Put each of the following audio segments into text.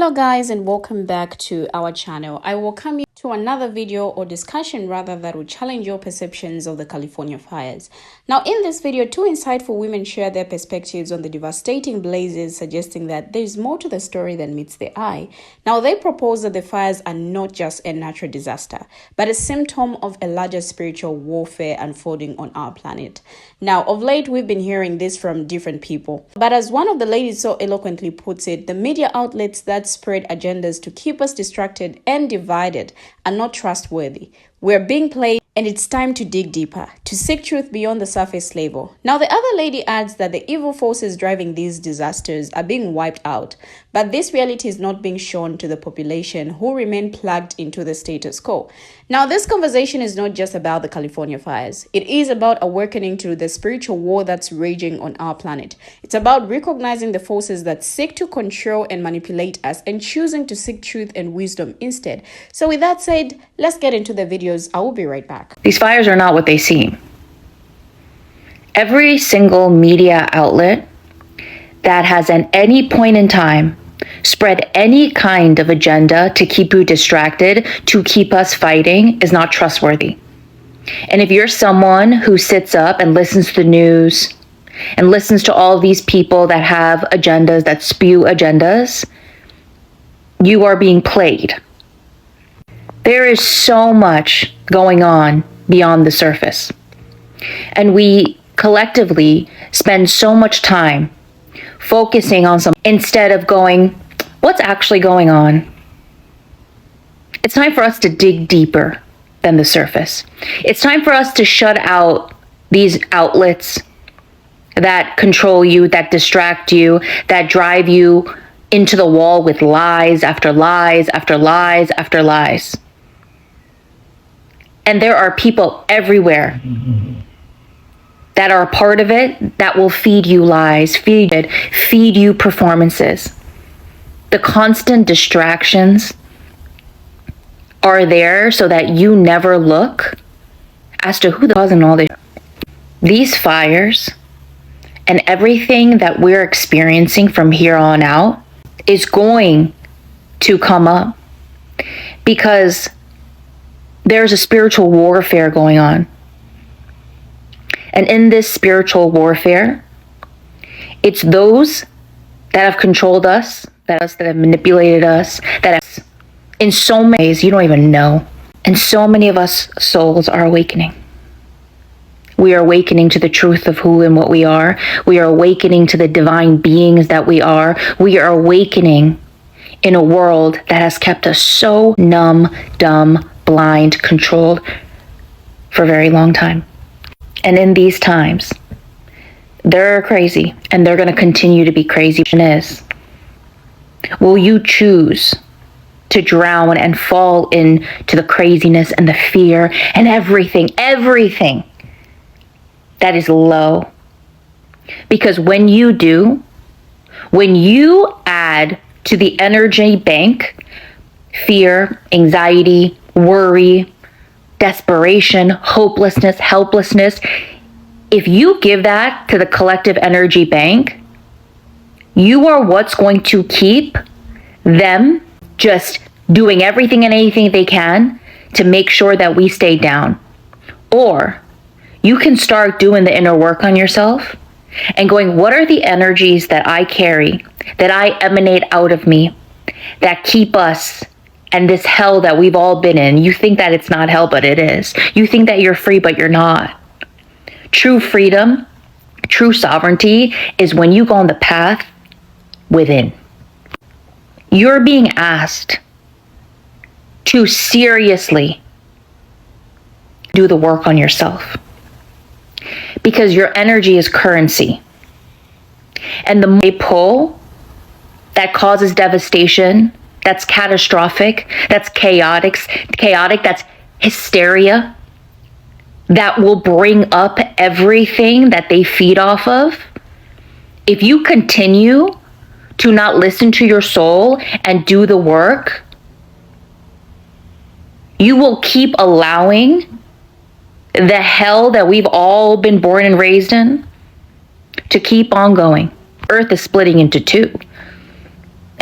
Hello guys, and welcome back to our channel. I welcome you to another video or discussion rather that will challenge your perceptions of the California fires. Now in this video, two insightful women share their perspectives on the devastating blazes, suggesting that there's more to the story than meets the eye. Now they propose that the fires are not just a natural disaster, but a symptom of a larger spiritual warfare unfolding on our planet. Now of late we've been hearing this from different people, but as one of the ladies so eloquently puts it, the media outlets that spread agendas to keep us distracted and divided are not trustworthy. We're being played, and it's time to dig deeper, to seek truth beyond the surface level. Now, the other lady adds that the evil forces driving these disasters are being wiped out, but this reality is not being shown to the population who remain plugged into the status quo. Now, this conversation is not just about the California fires. It is about awakening to the spiritual war that's raging on our planet. It's about recognizing the forces that seek to control and manipulate us and choosing to seek truth and wisdom instead. So with that said, let's get into the videos. I will be right back. These fires are not what they seem. Every single media outlet that has at any point in time spread any kind of agenda to keep you distracted, to keep us fighting, is not trustworthy. And if you're someone who sits up and listens to the news and listens to all these people that have agendas, that spew agendas, you are being played. There is so much going on beyond the surface. And we collectively spend so much time focusing on something instead of going, what's actually going on? It's time for us to dig deeper than the surface. It's time for us to shut out these outlets that control you, that distract you, that drive you into the wall with lies after lies after lies after lies. And there are people everywhere that are a part of it that will feed you lies, feed you performances. The constant distractions are there so that you never look as to who the cause and all this. These fires and everything that we're experiencing from here on out is going to come up because there's a spiritual warfare going on. And in this spiritual warfare, it's those that have controlled us, that have manipulated us, that have, in so many ways you don't even know. And so many of us souls are awakening. We are awakening to the truth of who and what we are. We are awakening to the divine beings that we are. We are awakening in a world that has kept us so numb, dumb, blind, controlled for a very long time. And in these times, they're crazy, and they're going to continue to be crazy. Will you choose to drown and fall into the craziness and the fear and everything that is low? Because when you do, when you add to the energy bank fear, anxiety, worry, desperation, hopelessness, helplessness, if you give that to the collective energy bank, you are what's going to keep them just doing everything and anything they can to make sure that we stay down. Or you can start doing the inner work on yourself and going, what are the energies that I carry, that I emanate out of me, that keep us and this hell that we've all been in? You think that it's not hell, but it is. You think that you're free, but you're not. True freedom, true sovereignty is when you go on the path within. You're being asked to seriously do the work on yourself because your energy is currency. And the more they pull, that causes devastation, that's catastrophic, that's chaotic, that's hysteria, that will bring up everything that they feed off of. If you continue to not listen to your soul and do the work, you will keep allowing the hell that we've all been born and raised in to keep on going. Earth is splitting into two.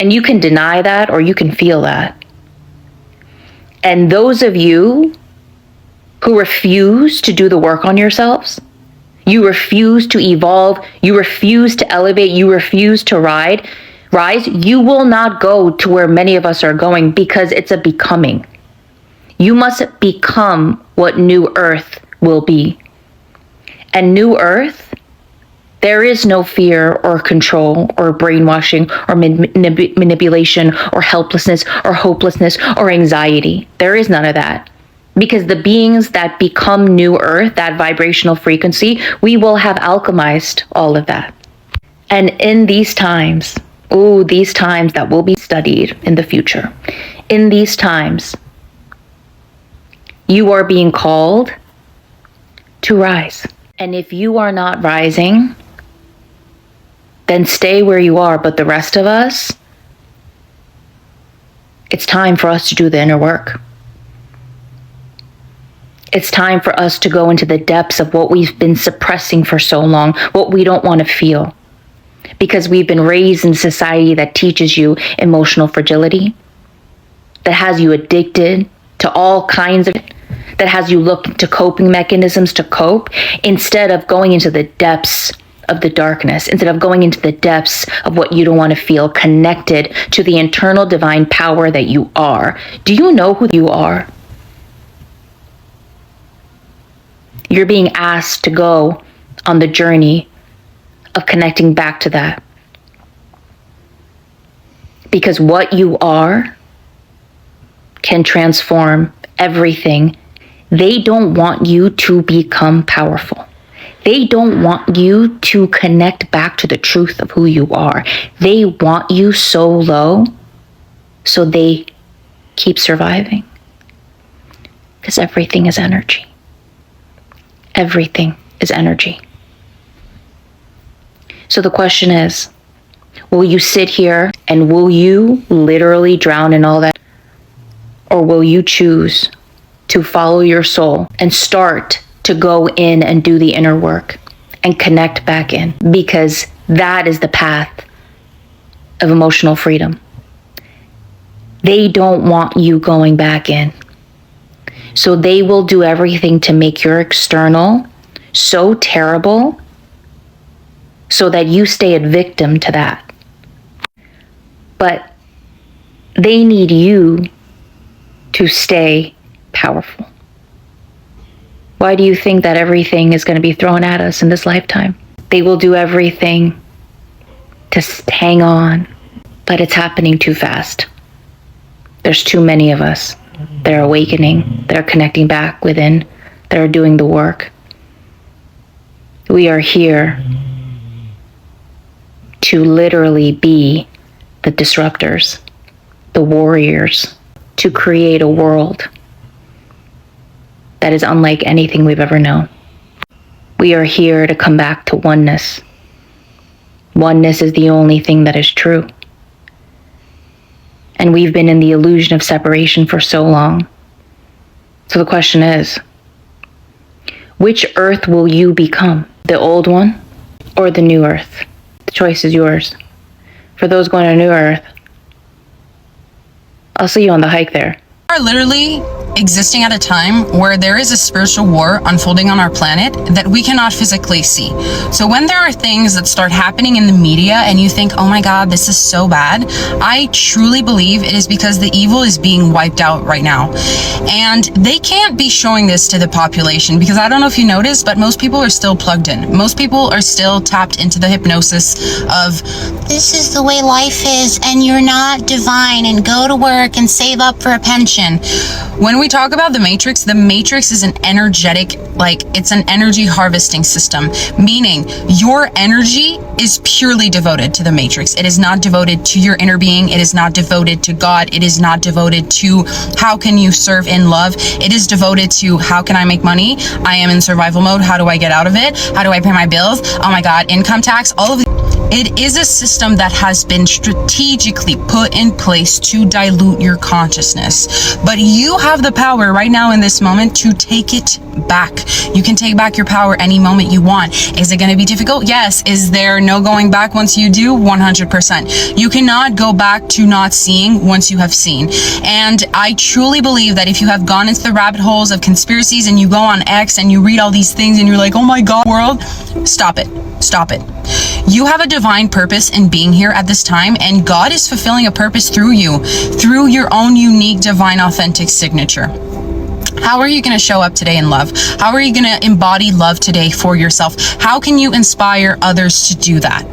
And you can deny that or you can feel that. And those of you who refuse to do the work on yourselves, you refuse to evolve, you refuse to elevate, you refuse to rise, you will not go to where many of us are going, because it's a becoming. You must become what New Earth will be. And New Earth, there is no fear or control or brainwashing or manipulation or helplessness or hopelessness or anxiety. There is none of that. Because the beings that become New Earth, that vibrational frequency, we will have alchemized all of that. And in these times, these times that will be studied in the future, in these times, you are being called to rise. And if you are not rising, then stay where you are. But the rest of us, it's time for us to do the inner work. It's time for us to go into the depths of what we've been suppressing for so long, what we don't want to feel. Because we've been raised in a society that teaches you emotional fragility, that has you addicted to all kinds of, that has you look to coping mechanisms to cope, instead of going into the depths of the darkness, instead of going into the depths of what you don't want to feel, connected to the internal divine power that you are. Do you know who you are? You're being asked to go on the journey of connecting back to that. Because what you are can transform everything. They don't want you to become powerful. They don't want you to connect back to the truth of who you are. They want you so low so they keep surviving. Because everything is energy. Everything is energy. So the question is, will you sit here and will you literally drown in all that? Or will you choose to follow your soul and start to go in and do the inner work and connect back in? Because that is the path of emotional freedom. They don't want you going back in. So they will do everything to make your external so terrible so that you stay a victim to that. But they need you to stay powerful. Why do you think that everything is going to be thrown at us in this lifetime? They will do everything to hang on, but it's happening too fast. There's too many of us. They're awakening, they're connecting back within, they're doing the work. We are here to literally be the disruptors, the warriors, to create a world that is unlike anything we've ever known. We are here to come back to oneness. Oneness is the only thing that is true. And we've been in the illusion of separation for so long. So the question is, which earth will you become? The old one or the new earth? The choice is yours. For those going to new earth, I'll see you on the hike there. We are literally existing at a time where there is a spiritual war unfolding on our planet that we cannot physically see. So when there are things that start happening in the media and you think, oh my God, this is so bad, I truly believe it is because the evil is being wiped out right now. And they can't be showing this to the population because I don't know if you noticed, but most people are still plugged in. Most people are still tapped into the hypnosis of this is the way life is and you're not divine and go to work and save up for a pension. When we talk about the matrix is an energetic, it's an energy harvesting system, meaning your energy is purely devoted to the matrix. It is not devoted to your inner being. It is not devoted to God. It is not devoted to how can you serve in love. It is devoted to how can I make money? I am in survival mode. How do I get out of it? How do I pay my bills? Oh my God, income tax, all of It is a system that has been strategically put in place to dilute your consciousness. But you have the power right now in this moment to take it back. You can take back your power any moment you want. Is it going to be difficult? Yes. Is there no going back once you do? 100%. You cannot go back to not seeing once you have seen. And I truly believe that if you have gone into the rabbit holes of conspiracies and you go on X and you read all these things and you're like, oh my God, world, stop it. Stop it. You have a divine purpose in being here at this time, and God is fulfilling a purpose through you, through your own unique, divine, authentic signature. How are you going to show up today in love? How are you going to embody love today for yourself? How can you inspire others to do that?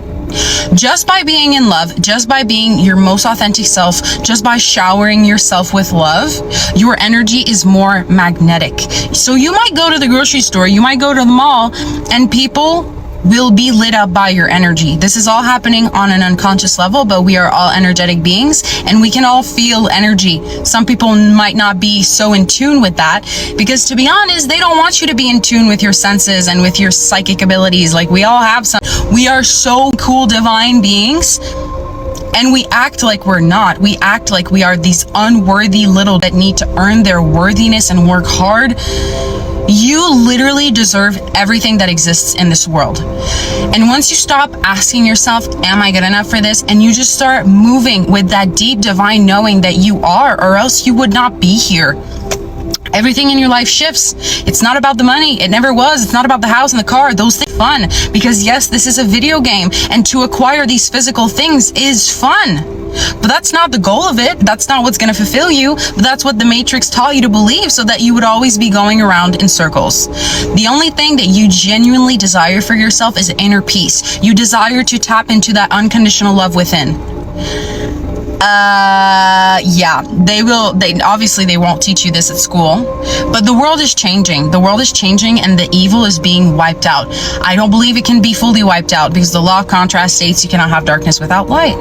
Just by being in love, just by being your most authentic self, just by showering yourself with love, your energy is more magnetic. So you might go to the grocery store, you might go to the mall, and people will be lit up by your energy. This is all happening on an unconscious level, but we are all energetic beings and we can all feel energy. Some people might not be so in tune with that because, to be honest, they don't want you to be in tune with your senses and with your psychic abilities. Like, we all have some. We are so cool divine beings, and we act like we're not. We act like we are these unworthy little that need to earn their worthiness and work hard. You literally deserve everything that exists in this world. And once you stop asking yourself, am I good enough for this? And you just start moving with that deep divine knowing that you are, or else you would not be here. Everything in your life shifts. It's not about the money. It never was. It's not about the house and the car. Those things are fun because, yes, this is a video game, and to acquire these physical things is fun. But that's not the goal of it. That's not what's going to fulfill you. But that's what the Matrix taught you to believe, so that you would always be going around in circles. The only thing that you genuinely desire for yourself is inner peace. You desire to tap into that unconditional love within. Yeah, they won't teach you this at school, but the world is changing. The world is changing and the evil is being wiped out. I don't believe it can be fully wiped out because the law of contrast states you cannot have darkness without light.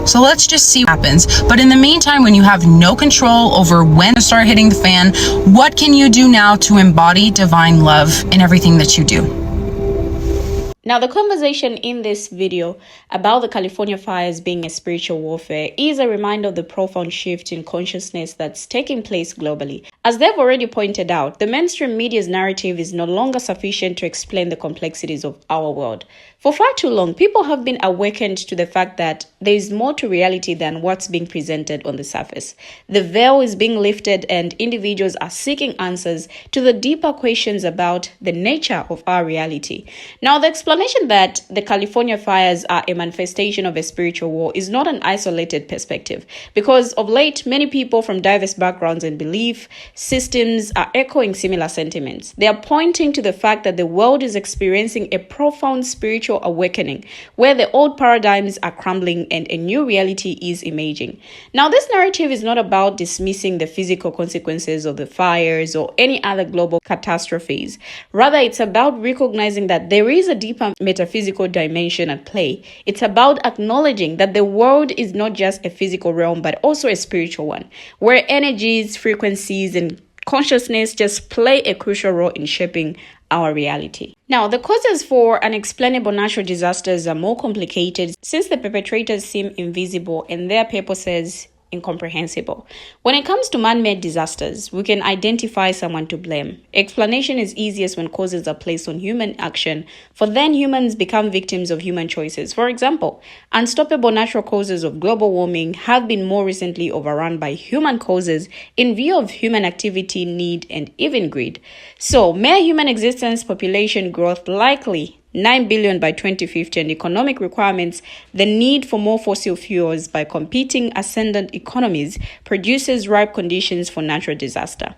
So let's just see what happens. But in the meantime, when you have no control over when to start hitting the fan, what can you do now to embody divine love in everything that you do? Now, the conversation in this video about the California fires being a spiritual warfare is a reminder of the profound shift in consciousness that's taking place globally. As they've already pointed out, the mainstream media's narrative is no longer sufficient to explain the complexities of our world. For far too long, people have been awakened to the fact that there is more to reality than what's being presented on the surface. The veil is being lifted and individuals are seeking answers to the deeper questions about the nature of our reality. Now, the explanation that the California fires are a manifestation of a spiritual war is not an isolated perspective, because of late, many people from diverse backgrounds and belief systems are echoing similar sentiments. They are pointing to the fact that the world is experiencing a profound spiritual awakening, where the old paradigms are crumbling and a new reality is emerging. Now, this narrative is not about dismissing the physical consequences of the fires or any other global catastrophes. Rather, it's about recognizing that there is a deeper metaphysical dimension at play. It's about acknowledging that the world is not just a physical realm, but also a spiritual one, where energies, frequencies, and consciousness just play a crucial role in shaping our reality. Now, the causes for unexplainable natural disasters are more complicated since the perpetrators seem invisible and their purposes incomprehensible. When it comes to man-made disasters, we can identify someone to blame. Explanation is easiest when causes are placed on human action, for then humans become victims of human choices. For example, unstoppable natural causes of global warming have been more recently overrun by human causes in view of human activity, need, and even greed. So, mere human existence, population growth likely 9 billion by 2050, and economic requirements, the need for more fossil fuels by competing ascendant economies produces ripe conditions for natural disaster.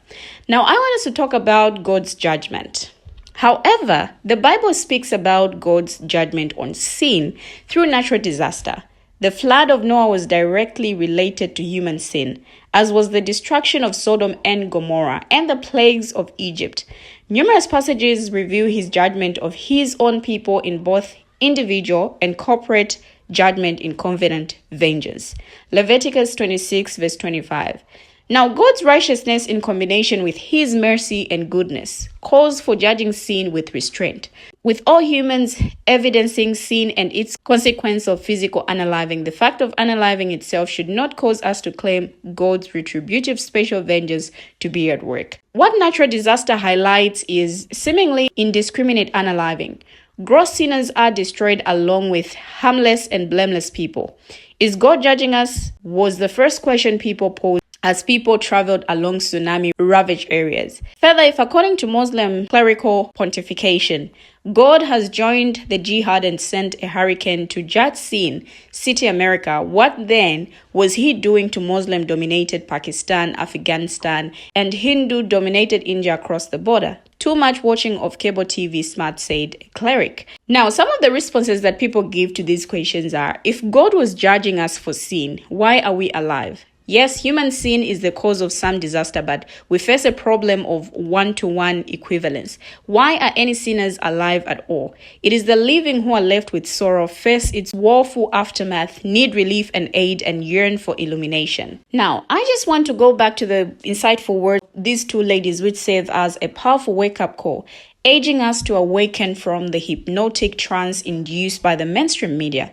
Now, I want us to talk about God's judgment. However, the Bible speaks about God's judgment on sin through natural disaster. The flood of Noah was directly related to human sin, as was the destruction of Sodom and Gomorrah and the plagues of Egypt. Numerous passages reveal his judgment of his own people in both individual and corporate judgment in covenant vengeance. Leviticus 26 verse 25. Now, God's righteousness in combination with his mercy and goodness calls for judging sin with restraint, with all humans evidencing sin and its consequence of physical unaliving. The fact of unaliving itself should not cause us to claim God's retributive special vengeance to be at work. What natural disaster highlights is seemingly indiscriminate unaliving. Gross sinners are destroyed along with harmless and blameless people. Is God judging us? Was the first question people posed as people traveled along tsunami-ravaged areas. Further, if according to Muslim clerical pontification, God has joined the jihad and sent a hurricane to judge sin, city America, what then was he doing to Muslim-dominated Pakistan, Afghanistan, and Hindu-dominated India across the border? Too much watching of cable TV, Smart said a cleric. Now, some of the responses that people give to these questions are, if God was judging us for sin, why are we alive? Yes, human sin is the cause of some disaster, but we face a problem of one-to-one equivalence. Why are any sinners alive at all? It is the living who are left with sorrow, face its woeful aftermath, need relief and aid, and yearn for illumination. Now, I just want to go back to the insightful words these two ladies, which serve as a powerful wake-up call, urging us to awaken from the hypnotic trance induced by the mainstream media.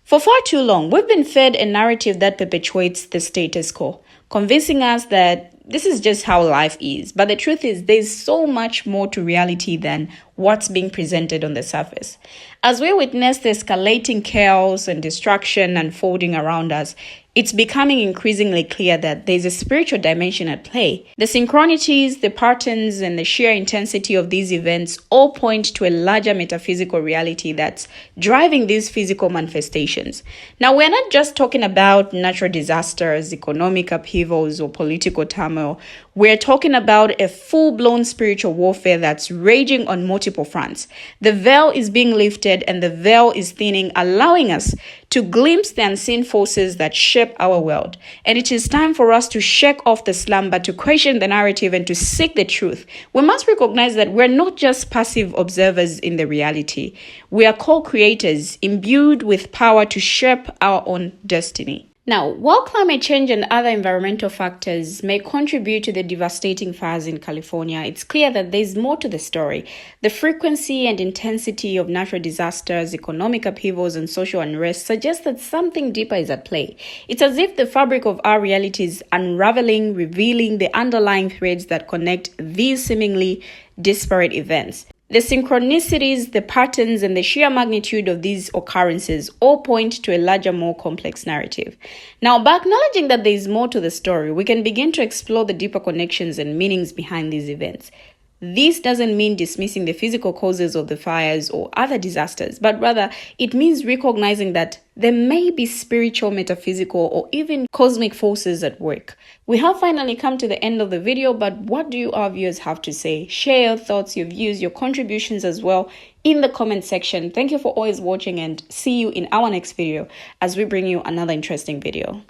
For far too long, we've been fed a narrative that perpetuates the status quo, convincing us that this is just how life is. But the truth is, there's so much more to reality than what's being presented on the surface. As we witness the escalating chaos and destruction unfolding around us, it's becoming increasingly clear that there's a spiritual dimension at play. The synchronities, the patterns, and the sheer intensity of these events all point to a larger metaphysical reality that's driving these physical manifestations. Now, we're not just talking about natural disasters, economic upheavals, or political turmoil. We're talking about a full-blown spiritual warfare that's raging on multiple fronts. The veil is being lifted and the veil is thinning, allowing us to glimpse the unseen forces that shape our world. And it is time for us to shake off the slumber, to question the narrative, and to seek the truth. We must recognize that we're not just passive observers in the reality. We are co-creators, imbued with power to shape our own destiny. Now, while climate change and other environmental factors may contribute to the devastating fires in California, it's clear that there's more to the story. The frequency and intensity of natural disasters, economic upheavals, and social unrest suggest that something deeper is at play. It's as if the fabric of our reality is unraveling, revealing the underlying threads that connect these seemingly disparate events. The synchronicities, the patterns, and the sheer magnitude of these occurrences all point to a larger, more complex narrative. Now, by acknowledging that there is more to the story, we can begin to explore the deeper connections and meanings behind these events. This doesn't mean dismissing the physical causes of the fires or other disasters, but rather it means recognizing that there may be spiritual, metaphysical, or even cosmic forces at work. We have finally come to the end of the video, but what do our viewers have to say? Share your thoughts, your views, your contributions as well in the comment section. Thank you for always watching, and see you in our next video as we bring you another interesting video.